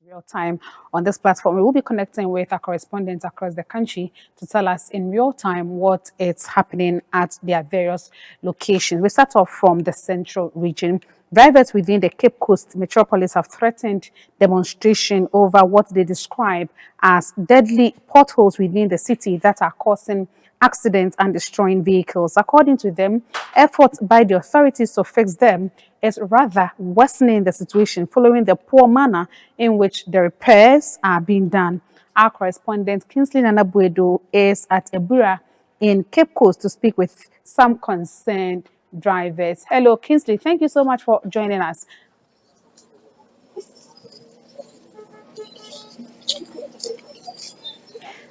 real time on this platform. We will be connecting with our correspondents across the country to tell us in real time what is happening at their various locations. We start off from the central region. Drivers within the Cape Coast metropolis have threatened demonstration over what they describe as deadly potholes within the city that are causing accidents and destroying vehicles. According to them, efforts by the authorities to fix them is rather worsening the situation following the poor manner in which the repairs are being done. Our correspondent KINGSLEY BOADU is at Ebura in Cape Coast to speak with some concerned drivers. Hello, KINGSLEY. Thank you so much for joining us.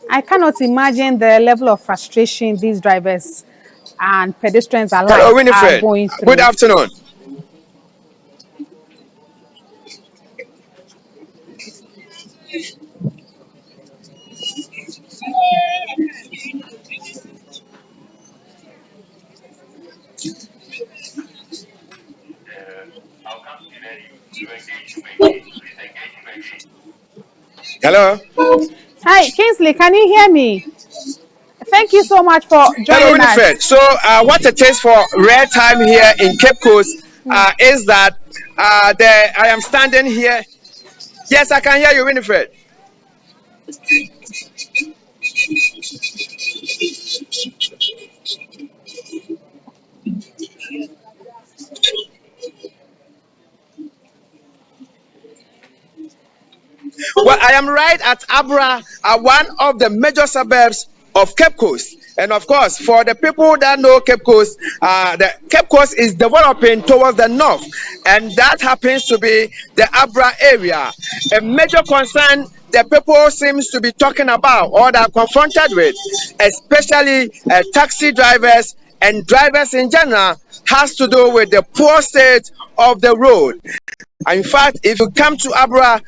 I cannot imagine the level of frustration these drivers and pedestrians alike are going through. Good afternoon. Hello. Hi, KINGSLEY, can you hear me? Thank you so much for joining us. So what it is for rare time here in Cape Coast is that I am standing here. Yes, I can hear you, Winifred. Well, I am right at Abra, one of the major suburbs of Cape Coast. And of course, for the people that know Cape Coast, the Cape Coast is developing towards the north. And that happens to be the Abra area. A major concern the people seems to be talking about or they are confronted with, especially taxi drivers and drivers in general, has to do with the poor state of the road. In fact, if you come to Abra,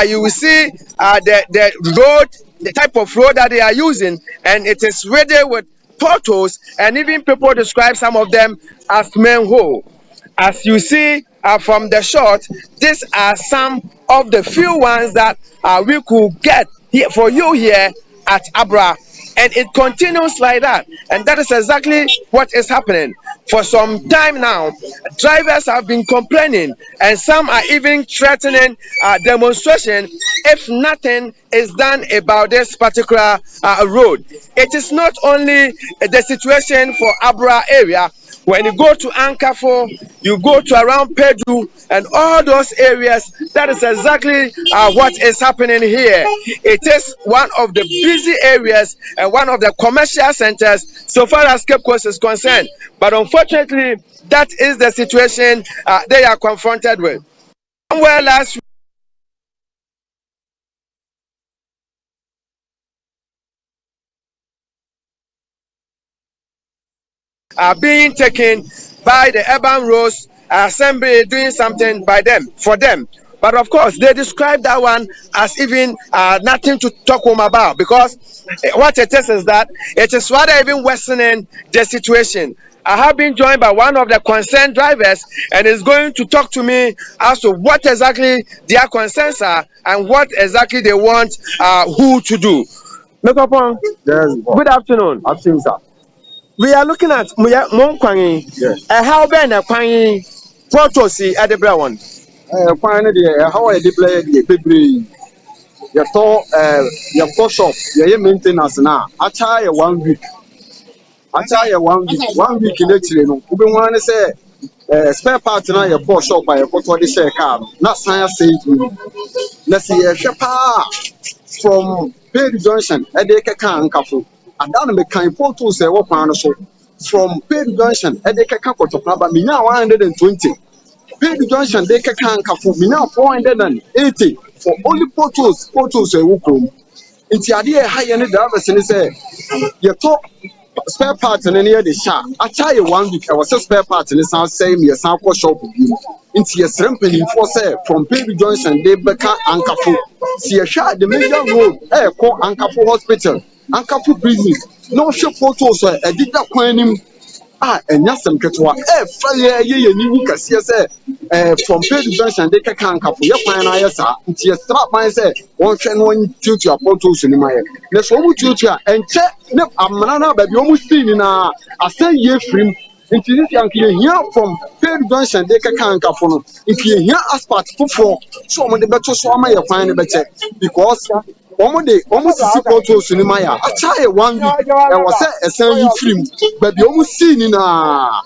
you will see the road, the type of road that they are using, and it is riddled with potholes, and even people describe some of them as manhole. As you see from the shot, these are some of the few ones that we could get here for you here at Abra. And it continues like that. And that is exactly what is happening. For some time now, drivers have been complaining and some are even threatening demonstration if nothing is done about this particular road. It is not only the situation for Abra area. When you go to Ankafo, you go to around Pedu and all those areas, that is exactly what is happening here. It is one of the busy areas and one of the commercial centers so far as Cape Coast is concerned. But unfortunately, that is the situation they are confronted with. Somewhere last week, are being taken by the urban roads assembly doing something by them for them. But of course, they describe that one as even nothing to talk home about, because what it is that it is rather even worsening the situation. I have been joined by one of the concerned drivers and is going to talk to me as to what exactly their concerns are and what exactly they want who to do. Mekopon, good afternoon. Afternoon, sir. We are looking at Monkwangi. Yes. How ben a Kwangi protosi at the brown. Finally, how I declare the baby. You thought your shop, your maintenance now. I try 1 week. I try 1 week. 1 week electrically. No, we want to say spare part now. Your poor shop by your photo share car. Not science say to me. Let's see a shepherd from Perry Junction. A day can cafu. And down the kind photos say what man so from Perry Junction. A day can cafu to Paba. Me now 120. Perry Junction. They can cafu. Me now 480 for only photos. Photos say wukum. It's the idea high end drivers and say you talk. Spare parts in any of the shop. I tell you 1 week, I was a spare part in the sound same year, sound shop with you. Into your shrimping for say from Baby Johnson, they become Ankafu. See a shot, the major road, call Ankafu Hospital, Ankafu prison. No shop photos, I did that coin him. and yes, some Katua, fire ye new Cassia from Pedro Junction, they can't come for your fine ISSAH. It's a strap myself, one can one tutor photos in my. Let's go tutor and check. No, I'm not, but you almost seen in a say ye free. Into this young here from Pedro Junction, they can't come for. If you hear us part for so many better, so I may find a better because. Almost see photos in my. I try 1 week. I was a same film, but you almost seen in a. I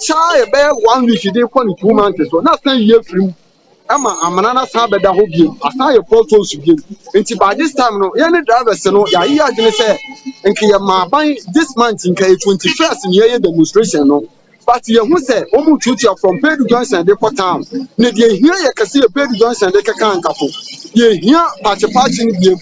try about 1 week. They call it 2 months. So not saying year film. I'm another Sabbath that whole game. I saw your photos again. Until by this time, no, any drivers, no, yeah, I say, and my buying this month in K21st in year demonstration, no. But you who say, almost tutor from Pedro Johnson, they put town. Here you can see a Pedro Johnson, they can't couple. You hear patching you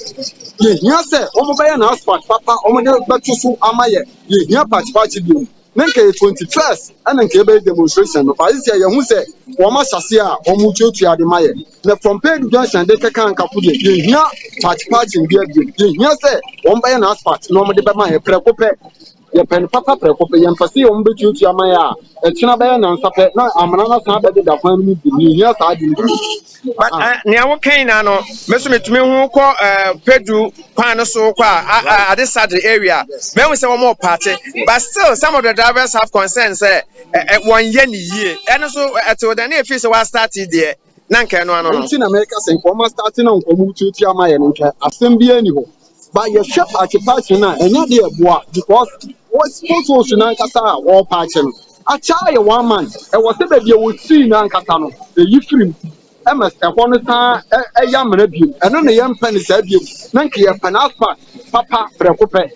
hear say, Omoba and Aspat, Papa, Omoda, Batusu, Amaya, you hear patching you. Nenke 21st and then Kebe demonstration. But I say, you say, Wama Sasia, Omutu Ademaye. From Pedro Johnson, they can't couple. You hear patching you hear say, Omba and Aspat, normally by my precope. Your pen papa precope, and Pasi, Ombutu Amaya, a Chinabayan and Sapet, no, I'm not Sabbath that when you hear But Niawo Kainano, Messi me who call Pedro Panaso at this side area. Maybe say one more party, but still some of the drivers have concerns at 1 year. And also at the near face was started there. Nanka no. In America, saying, Former starting on Omutu Amaya and Assembly anyhow. But your shop at your party now, and not dear boy, because what's supposed to Nankasa or patching. I try 1 month, and whatever you would see Nankatano, the Yifrim. MS one time a young review, and then a young penny said you, Nanky a panaspa, Papa Precope.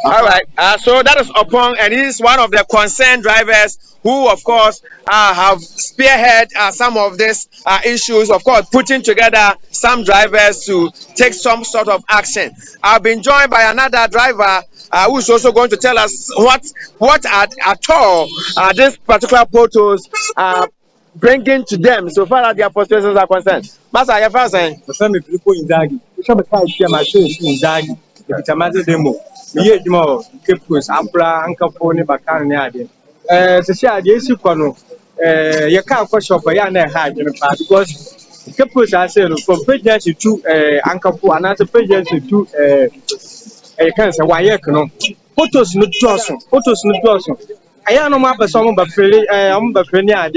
All right, so that is upon, and he is one of the concerned drivers who, of course, have spearhead some of these issues, of course, putting together some drivers to take some sort of action. I've been joined by another driver who is also going to tell us what at all these particular photos bringing to them so far as their frustrations are concerned. Master, you're first saying? Some people in Zagi. We shall be here, my face in Zagi. It's a matter demo. We hear more. Keep us, Ampra, Uncle Pony, Bacan. To share the issue, you can't for shop a yarn and hide in the past because keep us, I said, from pregnancy to Uncle Pony, another pregnancy to a cancer. Why, you know, photos not Johnson, photos not Johnson. I am not a song of Philly, I'm the Philly. I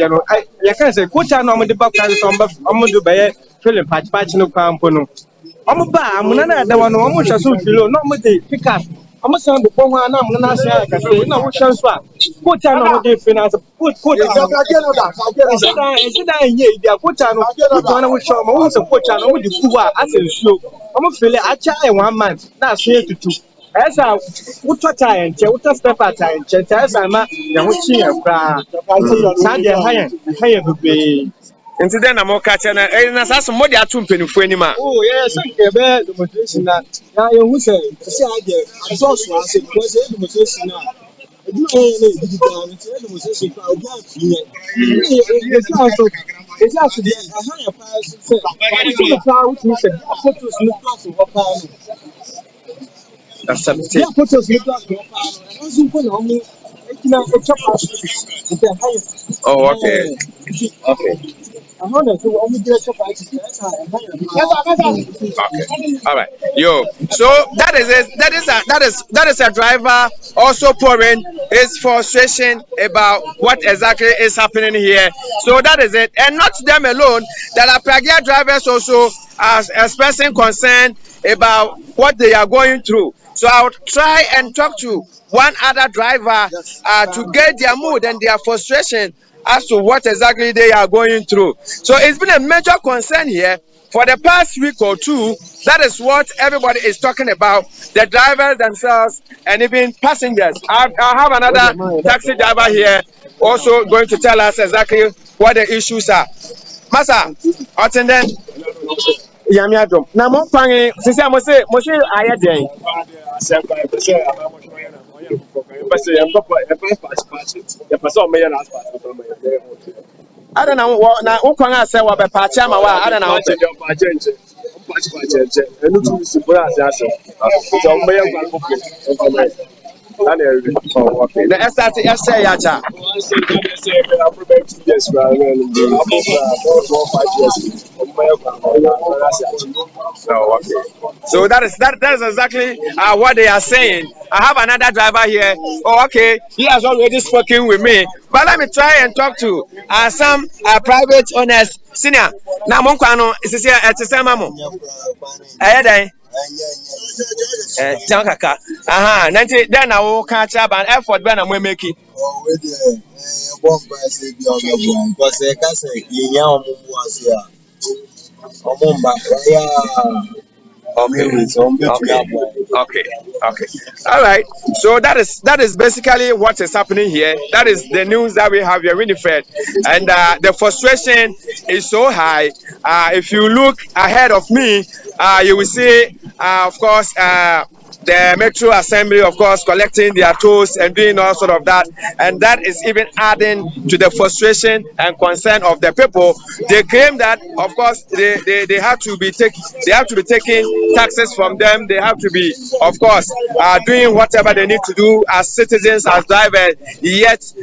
can't say, what I know the back of the Bay, Philip Patch no Campono. I'm a bar, I'm another one, almost as soon as you know, not the pick up. I'm a son of the Poma, and I'm not saying, no, chance. What I know the finance, put I'm a Philly, I try 1 month, not say to 2. As I would try and step at time, as I'm a young higher would be. Incident I'm catching and as somebody at 2 penny for any man. Oh, yes, the demonstration that now you say, I saw it was a demonstration now. I do demonstration for a gap here. It's actually a higher oh, okay. Okay. Okay. All right. Yo. So that is it. That is a driver also pouring his frustration about what exactly is happening here. So that is it. And not them alone. There are Pragia drivers also as expressing concern about what they are going through. So I would try and talk to one other driver to get their mood and their frustration as to what exactly they are going through. So it's been a major concern here for the past week or two. That is what everybody is talking about, the drivers themselves and even passengers. I have another taxi driver here also going to tell us exactly what the issues are. Master, attendant. Yamiadom. Now, more pangy, since I must say, Moshe, I had day. I don't know what now. Who can I say what Pachama? I don't know. Oh, okay. The SRT, yacha. Oh, okay. So that is exactly what they are saying. I have another driver here. Oh, okay. He has already spoken with me. But let me try and talk to some private owners. Senior. Now, Monkwano is here at the same moment. Jankaka. Aha, nanti then I will catch up an effort when I'm making. Oh, with the bomb by the other because they can say, Okay. All right. So that is basically what is happening here. That is the news that we have here, Winifred. And the frustration is so high. If you look ahead of me, you will see, of course, the Metro Assembly, of course, collecting their tolls and doing all sort of that, and that is even adding to the frustration and concern of the people. They claim that, of course, they have to be taking taxes from them. They have to be, of course, doing whatever they need to do as citizens, as drivers. Yet,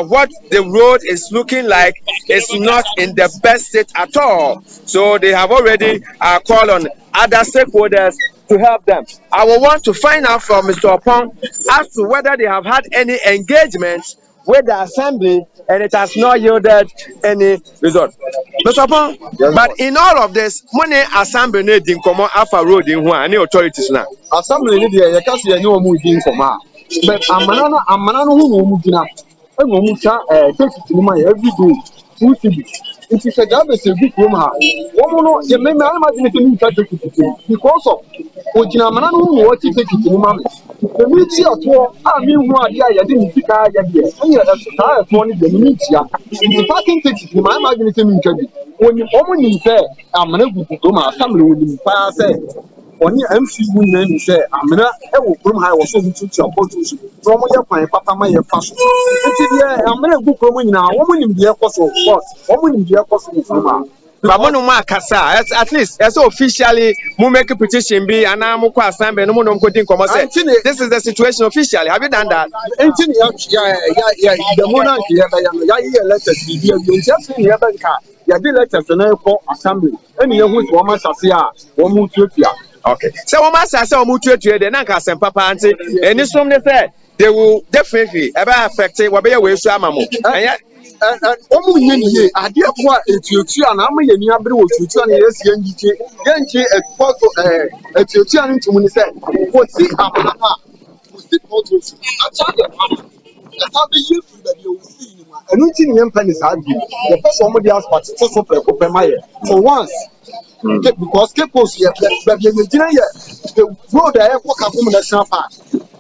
what the road is looking like is not in the best state at all. So they have already called on other stakeholders to help them. I will want to find out from Mr. Opon as to whether they have had any engagement with the assembly and it has not yielded any result. Mr. Opon, yes, but in all of this, money assembly need in common alpha road in one any authorities now. Assembly need the Yakasi and no more in common. But Amanano who move and we move take it to my every day. It is a job as a big woman. Woman, you may not imagine it because of Ojinamanano, what you take it to mommy. The media at all, I mean, why I didn't think I had here. And yet, as I wanted the media, the parking takes it, my imagination in when you woman is there, I'm unable to do my family with the fire say. When you MC women say, I'm not able to high or so to your photos from your papa, my passion. I'm not a book woman now, woman in the air course, of course, woman in the air course of But at least as officially we make a petition be and I'm this is the situation officially. Have you done that? Yeah, the monarch, assembly. And you who's woman okay. So woman says then papa auntie and this from the they will definitely ever affect it. What be a way to amamu. And idea what it's your and I'm a near was to turn yes, Yankee at Porto, at your turn to when he said, what's the Amana? What's the photos? That's how they use that you see. And we see young pennies argue. The first somebody else, but it's also open my for once. Because Capos, the road I walk up from the national park.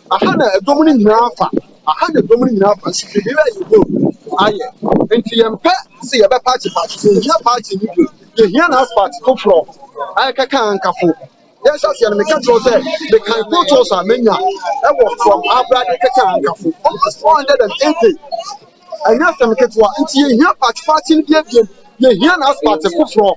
I had a dominant alpha. I had a dominant alpha. You go. And you see a party, your party, you hear us party, go from. I can't cafu. Yes, I see the control there. The kind photos are many. I walk from Abra and Cafu. Almost 480. And yes, I'm getting what you hear party, you hear us party, go from.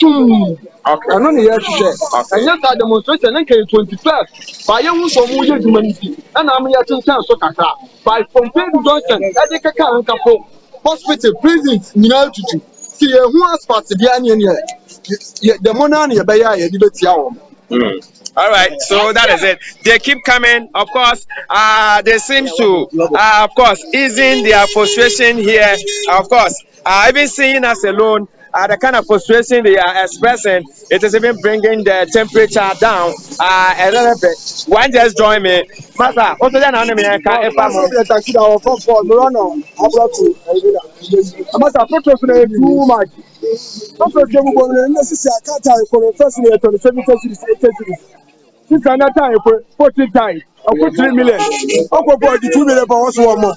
Okay. I know the year to say. And yet, I demonstration and 21st. By young so more humanity. And I'm here to tell Sokaka. By Pompey Johnson, Edeka and Capo, hospital, prisons, to see who has party the money by a debate. All right, so that is it. They keep coming. Of course, they seem to, of course, easing their frustration here. Of course, even seeing us alone, the kind of frustration they are expressing, it is even bringing the temperature down a little bit. One just join me, Master. What's the name? I'm too much. Since another time, 14 times, I put 3 million. I put 2 million for us one more.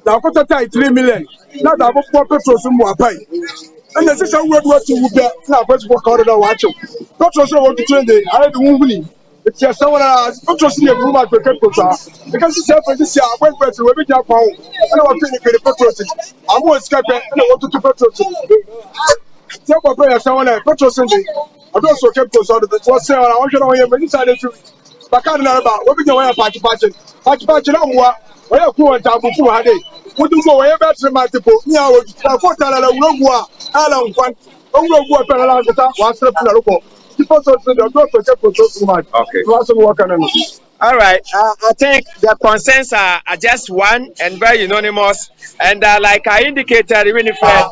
Now, I put 3 million. Now, I put 4 petrol some more pay. And the system would work to get now, first work out of the watch. Petrol want to train the I do moving. It's just someone else. Petrol see a woman to get petrol. Because it's happened this year, I went petrol every day. I want to pay the petrol. I want to Skype and I want to petrol. Tell my brother someone else, petrol Sunday. I don't so kept close out of the what's there. I want you to know you decided to Bakan Narba, what be your patch no more. Where you go and tabu for a day. Would you go away better multiple? Now, Kotala, Rogua, Alan, one, Ongo, Penalanta, was the Penaloco. People so much. Okay. Lots of work on it. All right. I think the concerns are just one and very unanimous. And like I indicated, Winifred,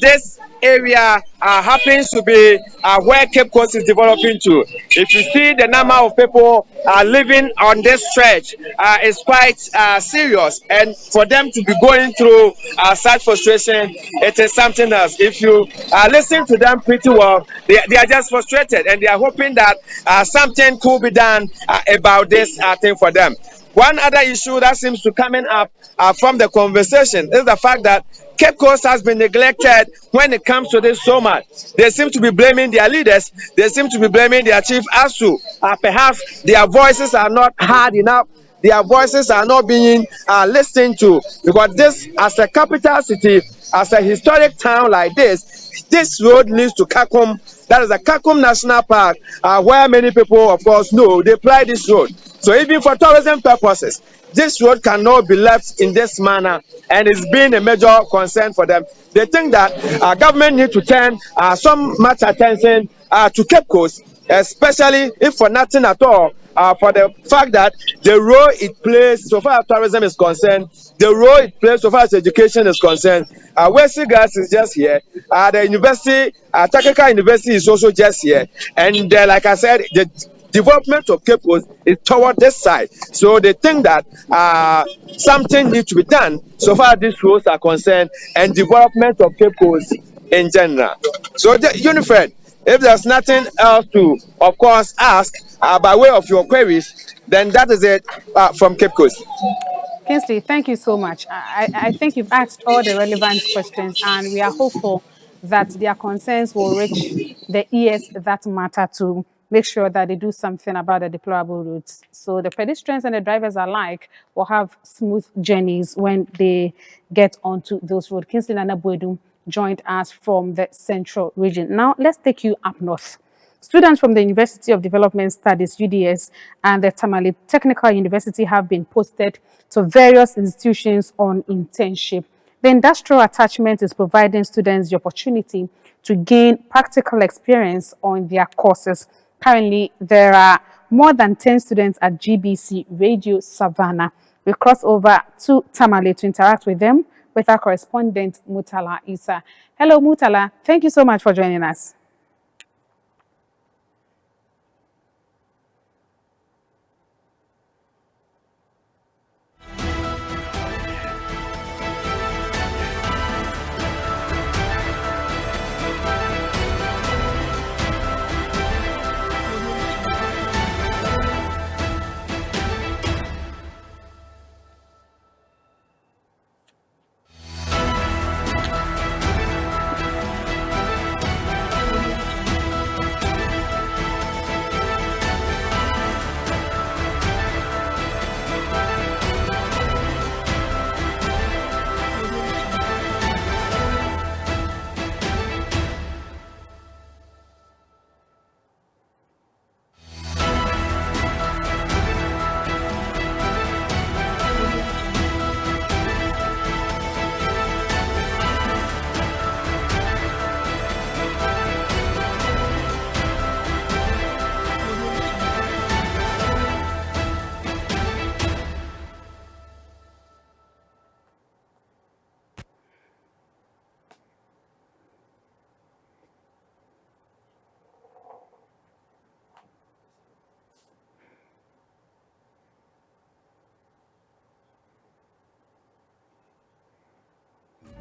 this area happens to be where Cape Coast is developing to. If you see the number of people living on this stretch, is quite serious. And for them to be going through such frustration, it is something else. If you listen to them pretty well, they are just frustrated and they are hoping that something could be done about this thing for them. One other issue that seems to coming up from the conversation is the fact that Cape Coast has been neglected when it comes to this so much. They seem to be blaming their leaders. They seem to be blaming their chief as to perhaps their voices are not heard enough. Their voices are not being listened to, because this, as a capital city, as a historic town like this road leads to Kakum. That is the Kakum National Park, where many people, of course, know they ply this road. So even for tourism purposes, this road cannot be left in this manner, and it's been a major concern for them. They think that government need to turn some much attention to Cape Coast, especially if for nothing at all, for the fact that the role it plays so far as tourism is concerned, the role it plays so far as education is concerned. Wesley Gas is just here. The university, Technical University is also just here. And like I said, the development of Cape Coast is toward this side. So they think that something needs to be done so far as these roads are concerned and development of Cape Coast in general. So, Unifred, if there's nothing else to, of course, ask by way of your queries, then that is it from Cape Coast. Kingsley, thank you so much. I think you've asked all the relevant questions, and we are hopeful that their concerns will reach the ears that matter to make sure that they do something about the deplorable routes. So the pedestrians and the drivers alike will have smooth journeys when they get onto those roads. Kingsley and BOADU joined us from the central region. Now, let's take you up north. Students from the University of Development Studies, UDS, and the Tamale Technical University have been posted to various institutions on internship. The industrial attachment is providing students the opportunity to gain practical experience on their courses. Currently, there are more than 10 students at GBC Radio Savannah. We cross over to Tamale to interact with them with our correspondent, MURTALA ISSAH. Hello, MURTALA. Thank you so much for joining us.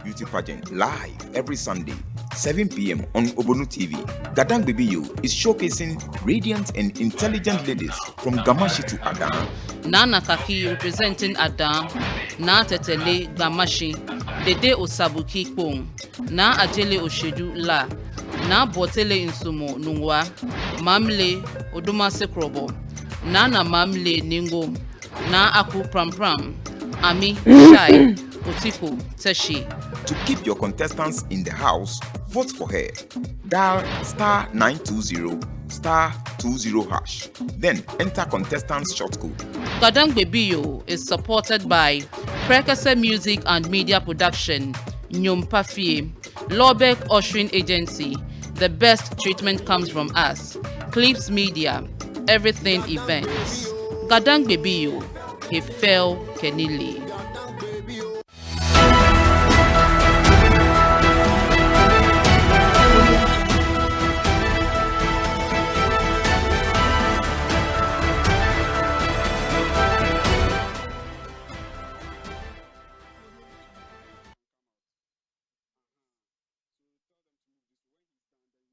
Beauty pageant live every Sunday, 7 p.m. on Obonu TV. Gadang Baby is showcasing radiant and intelligent ladies from Gamashi to Adam. Nana Kaki representing Adam, Na Tetele Gamashi, Dede Osabuki Kpong, Na Ajele Oshedu La, Na Botele Insumo Nungwa, Mamle Oduma Sekrobo, Nana Mamle Ningo, Na Aku Pram Pram, Ami Shai, Otiko Teshi. To keep your contestants in the house, vote for her. Dial *920 *20#. Then enter contestant's short code. Gadang Bebiyo is supported by Prekasa Music and Media Production, Nyompa Fie, Lawbeck Ushering Agency, The Best Treatment Comes From Us, Clips Media, Everything Events. Gadang Bebiyo, he fell Kenili.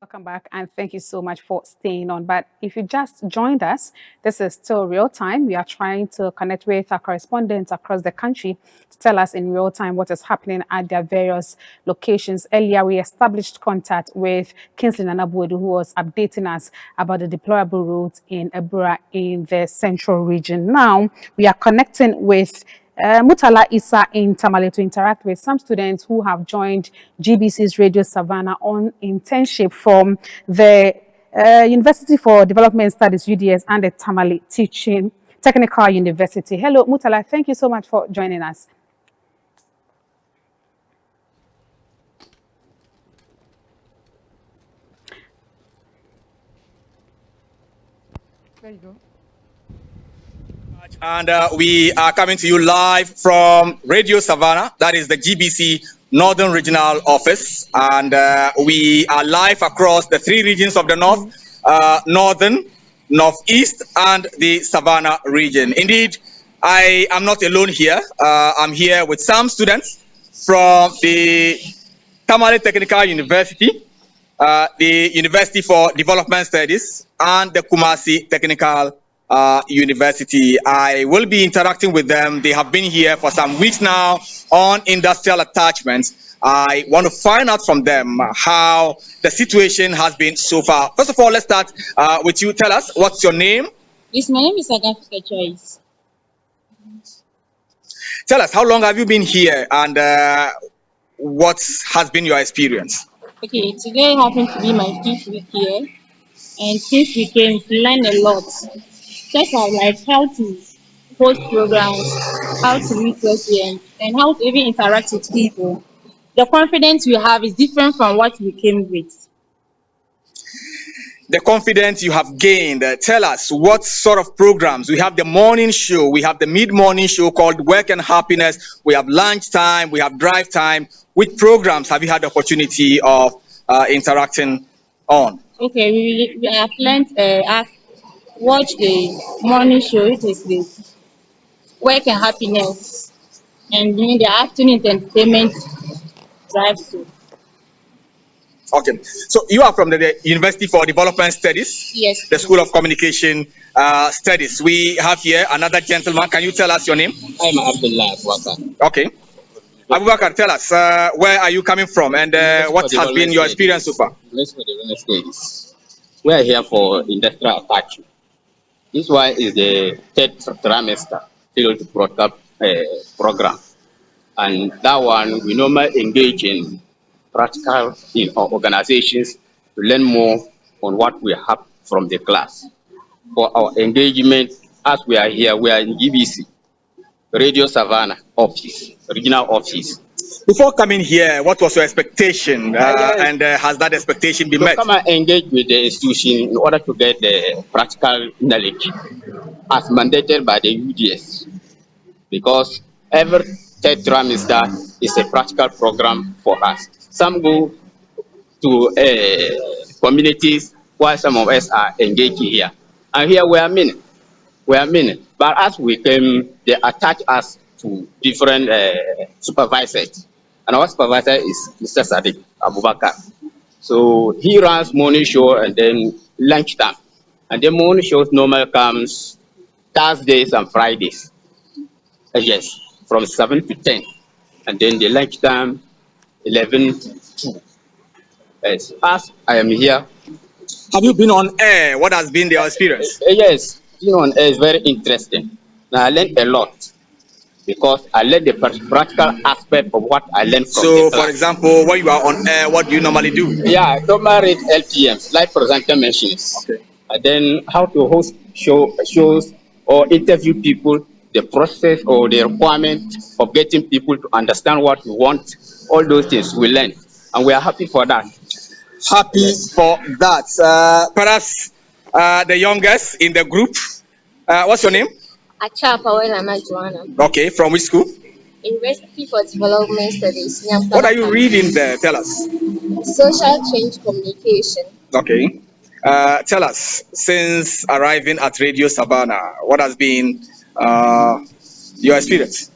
Welcome back, and thank you so much for staying on. But if you just joined us, this is still real time. We are trying to connect with our correspondents across the country to tell us in real time what is happening at their various locations. Earlier, we established contact with KINGSLEY BOADU, who was updating us about the deplorable roads in Ebura in the central region. Now, we are connecting with MURTALA ISSAH in Tamale to interact with some students who have joined GBC's Radio Savannah on internship from the University for Development Studies, UDS, and the Tamale Teaching Technical University. Hello, MURTALA. Thank you so much for joining us. There you go. And we are coming to you live from Radio Savannah, that is the GBC Northern Regional Office. And we are live across the 3 regions of the North, Northern, Northeast, and the Savannah region. Indeed, I am not alone here. I'm here with some students from the Tamale Technical University, the University for Development Studies, and the Kumasi Technical University. I will be interacting with them. They have been here for some weeks now on industrial attachments. I want to find out from them how the situation has been so far. First of all, let's start with you. Tell us, what's your name? Yes, my name is Agafika Choice. Tell us, how long have you been here, and what has been your experience? Okay, today happened to be my 5th week here, and since we came, we learned a lot. Just like how to host programs, how to read questions, and how to even interact with people. The confidence we have is different from what we came with. The confidence you have gained, tell us what sort of programs. We have the morning show, we have the mid-morning show called Work and Happiness, we have lunch time, we have drive time. Which programs have you had the opportunity of interacting on? Okay, we have learned watch the morning show, it is the Work and Happiness, and in the afternoon entertainment drive through. Okay, so you are from the University for Development Studies? Yes. The School of Communication Studies. We have here another gentleman. Can you tell us your name? I'm Abdullah Abubakar. Okay. Abubakar, tell us, where are you coming from, and what has been your experience so far? We are here for industrial attachment. This one is the 3rd trimester field broadcast program, and that one we normally engage in practical in our organizations to learn more on what we have from the class. For our engagement, as we are here, we are in GBC Radio Savannah office, regional office. Before coming here, what was your expectation, and has that expectation been met? Come and engage with the institution in order to get the practical knowledge as mandated by the UDS, because every 3rd trimester is a practical program for us. Some go to communities while some of us are engaged here. And here we are many. But as we came, they attach us to different supervisors. And our supervisor is Mr. Sadiq Abubakar. So he runs morning show and then lunchtime. And the morning show normally comes Thursdays and Fridays. Yes, from 7 to 10. And then the lunchtime, 11 to 2. Yes, as I am here. Have you been on air? What has been your experience? Yes, being on air is very interesting. Now I learned a lot, because I learned the practical aspect of what I learned from the class. For example, when you are on air, what do you normally do? Yeah, I normally read LPMs, live presenter machines. Okay. and then how to host shows or interview people, the process or the requirement of getting people to understand what we want. All those things we learn, and we are happy for that. Happy for that. Perhaps the youngest in the group. What's your name? Joanna. Okay, from which school? University for Development Studies. What are you reading there? Tell us. Social change communication. Okay. Tell us, since arriving at Radio Savannah, what has been your experience?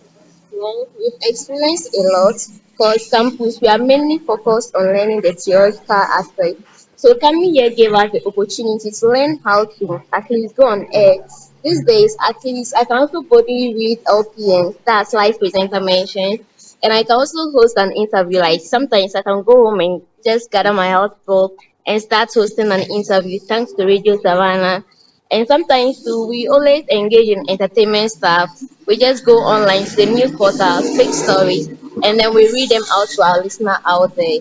Well, we've experienced a lot because campus we are mainly focused on learning the theoretical aspect. So coming here gave us the opportunity to learn how to at least go on air. These days, at least I can also boldly read LPN, that's live presenter mentioned, and I can also host an interview. Like sometimes I can go home and just gather my outbook and start hosting an interview thanks to Radio Savannah. And sometimes too, we always engage in entertainment stuff. We just go online to the news portal, fake stories, and then we read them out to our listener out there.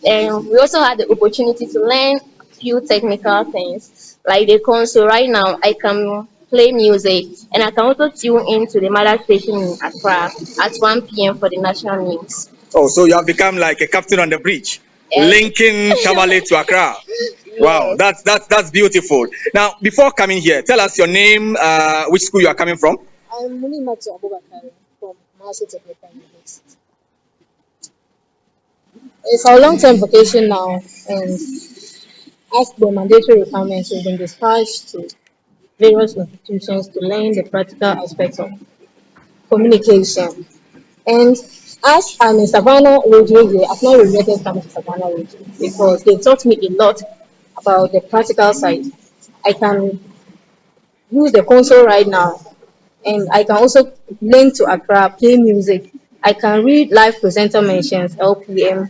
And we also had the opportunity to learn few technical things like the console. Right now, I can play music and I can also tune into the mother station in Accra at 1 p.m. for the national news. Oh, so you have become like a captain on the bridge, linking Tamale to Accra. Wow, that's beautiful. Now, before coming here, tell us your name, which school you are coming from. I'm Munimatu Abubakar from Maso Technical University. It's our long-term vacation now, and as the mandatory requirements, we've been dispatched to various institutions to learn the practical aspects of communication. And as I'm in Savannah Radio here, I've not regretted coming to Savannah Radio because they taught me a lot about the practical side. I can use the console right now, and I can also learn to Accra, play music. I can read live presenter mentions, LPM.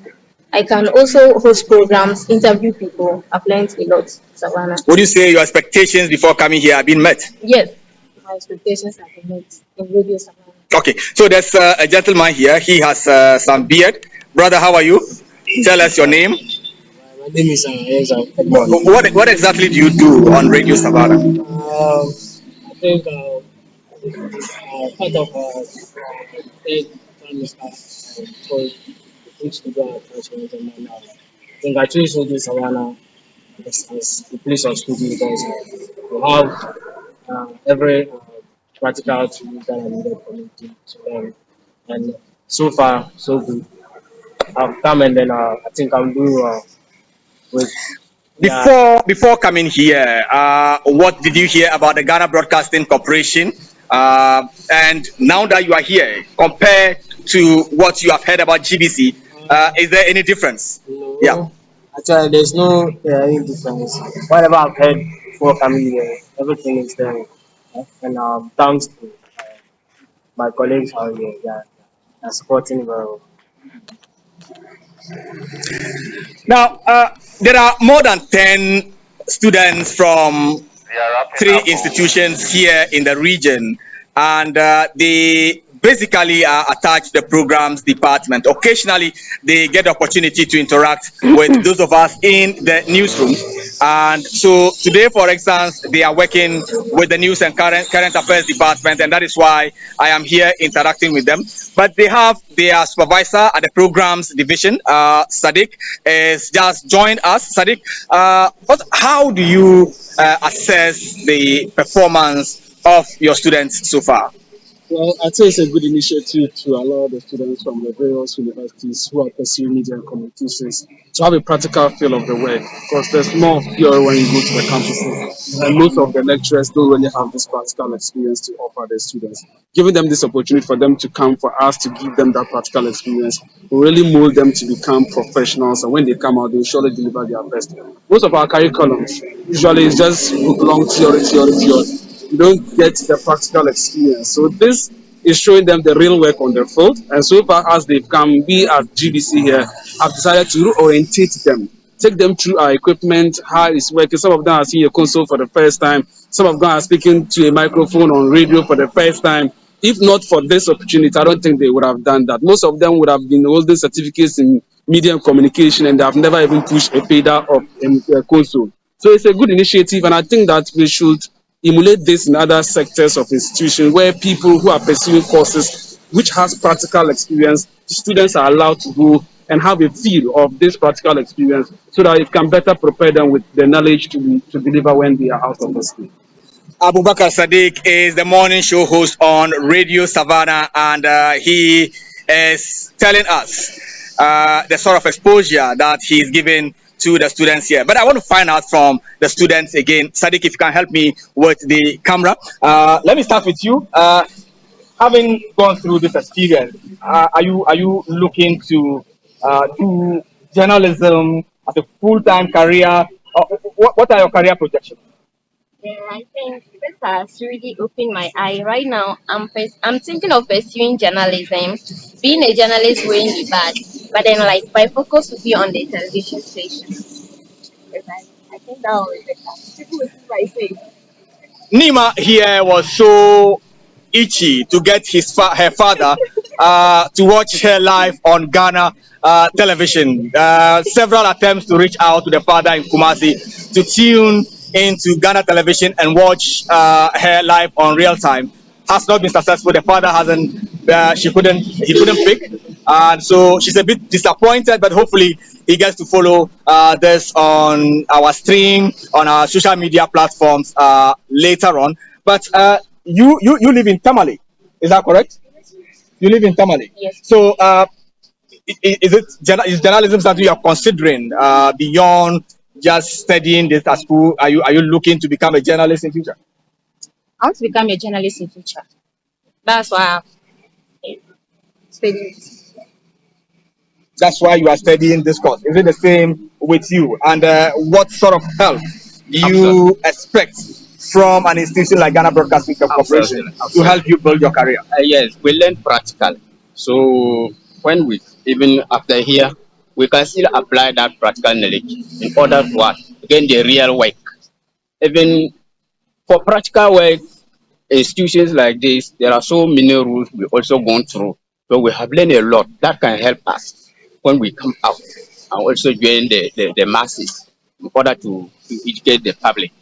I can also host programs, interview people. I've learned a lot, Savannah. Would you say your expectations before coming here have been met? Yes, my expectations have been met in Radio Savannah. Okay, so there's a gentleman here. He has some beard. Brother, how are you? Tell us your name. My name is What exactly do you do on Radio Savannah? I think part of third family staff called Studio Attachment, and I think I chose Radio Savannah as the place of study because we have every practical tools that I needed for me to learn, and so far so good. I've come and then I think I'm doing with. Before coming here, what did you hear about the Ghana Broadcasting Corporation? And now that you are here, compared to what you have heard about GBC, is there any difference? No. Yeah. Actually, there's no any difference. Whatever I've heard before coming here, everything is there. And thanks to my colleagues out here, they're supporting very well. Now, there are more than 10 students from 3 institutions here in the region, and they basically are attached to the programs department. Occasionally, they get the opportunity to interact with those of us in the newsroom. And so today, for instance, they are working with the News and Current Affairs department, and that is why I am here interacting with them. But they have their supervisor at the programs division, Sadiq, has just joined us. Sadiq, how do you assess the performance of your students so far? Well, I'd say it's a good initiative to allow the students from the various universities who are pursuing media and communications to have a practical feel of the work, because there's more theory when you go to the campuses, and most of the lecturers don't really have this practical experience to offer their students. Giving them this opportunity for them to come, for us to give them that practical experience, will really mold them to become professionals, and when they come out, they'll surely deliver their best. Most of our curriculums usually is just long theory. You don't get the practical experience. So this is showing them the real work on the field. And so far as they've come, we at GBC here have decided to reorientate them, take them through our equipment, how it's working. Some of them are seeing a console for the first time. Some of them are speaking to a microphone on radio for the first time. If not for this opportunity, I don't think they would have done that. Most of them would have been holding certificates in media and communication, and they have never even pushed a pedal of a console. So it's a good initiative, and I think that we should emulate this in other sectors of institutions where people who are pursuing courses which has practical experience, students are allowed to go and have a feel of this practical experience so that it can better prepare them with the knowledge to deliver when they are out of the school. Abubakar Sadiq is the morning show host on Radio Savannah, and he is telling us the sort of exposure that he's giving to the students here. But I want to find out from the students again. Sadiq, if you can help me with the camera. Let me start with you. Having gone through this experience, are you looking to do journalism as a full-time career? What are your career projections? Yeah, I think this has really opened my eye. Right now, I'm thinking of pursuing journalism. Being a journalist wouldn't be bad, but then like my focus would be on the television station. Yes, I think that would be better. People will see my face. Nima here was so itchy to get her father to watch her live on Ghana television. Several attempts to reach out to the father in Kumasi to tune into Ghana television and watch her live on real time has not been successful. The father hasn't. He couldn't pick, and so she's a bit disappointed. But hopefully, he gets to follow this on our stream on our social media platforms later on. But you live in Tamale, is that correct? You live in Tamale. Yes. So is journalism something you are considering beyond just studying this at school? Are you looking to become a journalist in future? I want to become a journalist in future. That's why I'm studying. That's why you are studying this course. Is it the same with you? And what sort of help do you expect from an institution like Ghana Broadcasting Corporation to help you build your career? Yes, we learn practical. So when we even after here, we can still apply that practical knowledge in order to what again the real work. Even for practical work, institutions like this, there are so many rules we also gone through. So we have learned a lot that can help us when we come out and also join the masses in order to educate the public.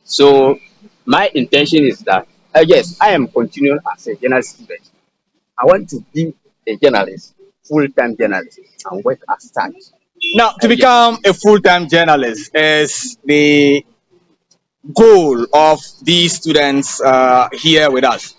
So my intention is that yes, I am continuing as a journalist student. I want to be a journalist, full-time journalist, and work as such. Now, to become a full-time journalist is the goal of these students here with us.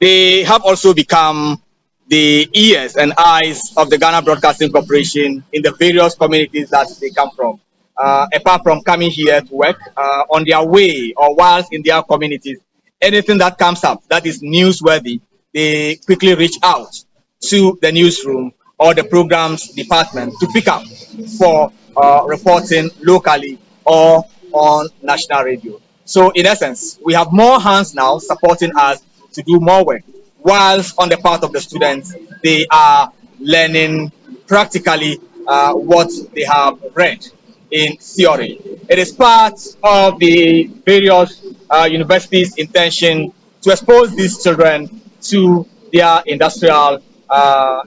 They have also become the ears and eyes of the Ghana Broadcasting Corporation in the various communities that they come from. Apart from coming here to work, on their way or whilst in their communities, anything that comes up that is newsworthy, they quickly reach out to the newsroom or the programs department to pick up for reporting locally or on national radio. So in essence, we have more hands now supporting us to do more work, whilst on the part of the students, they are learning practically what they have read in theory. It is part of the various universities' intention to expose these children to their industrial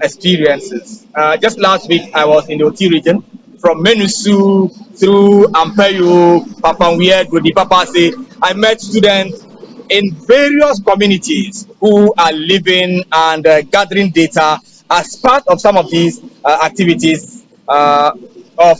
experiences. Just last week, I was in the OT region from Menusu through Ampeyo, Papanwie, Godi Papase. I met students in various communities who are living and gathering data as part of some of these activities of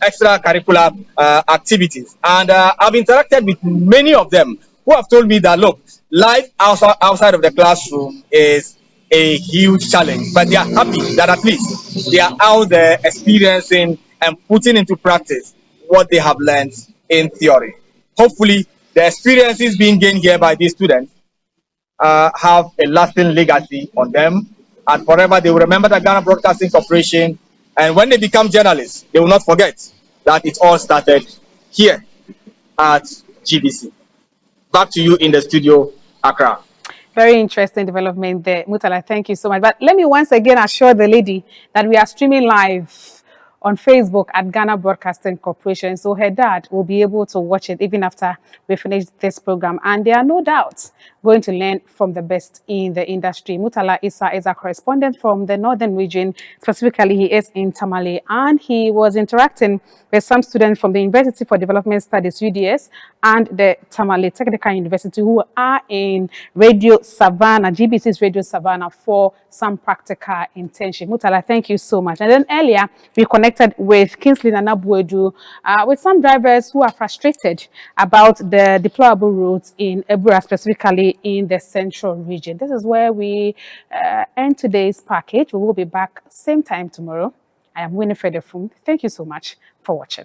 extracurricular activities. And I've interacted with many of them who have told me that, look, life outside of the classroom is a huge challenge, but they are happy that at least they are out there experiencing and putting into practice what they have learned in theory. Hopefully, the experiences being gained here by these students have a lasting legacy on them, and forever they will remember the Ghana Broadcasting Corporation. And when they become journalists, they will not forget that it all started here at GBC. Back to you in the studio, Accra. Very interesting development there. Murtala, thank you so much. But let me once again assure the lady that we are streaming live on Facebook at Ghana Broadcasting Corporation. So her dad will be able to watch it even after we finish this program. And there are no doubts going to learn from the best in the industry. Murtala ISSAH is a correspondent from the northern region. Specifically, he is in Tamale, and he was interacting with some students from the University for Development Studies, UDS, and the Tamale Technical University, who are in Radio Savannah, GBC's Radio Savannah, for some practical internship. Murtala, thank you so much. And then earlier, we connected with KINGSLEY and BOADU, with some drivers who are frustrated about the deployable routes in Ebura, specifically in the central region. This is where we end today's package. We will be back same time tomorrow. I am Winifred Efum. Thank you so much for watching.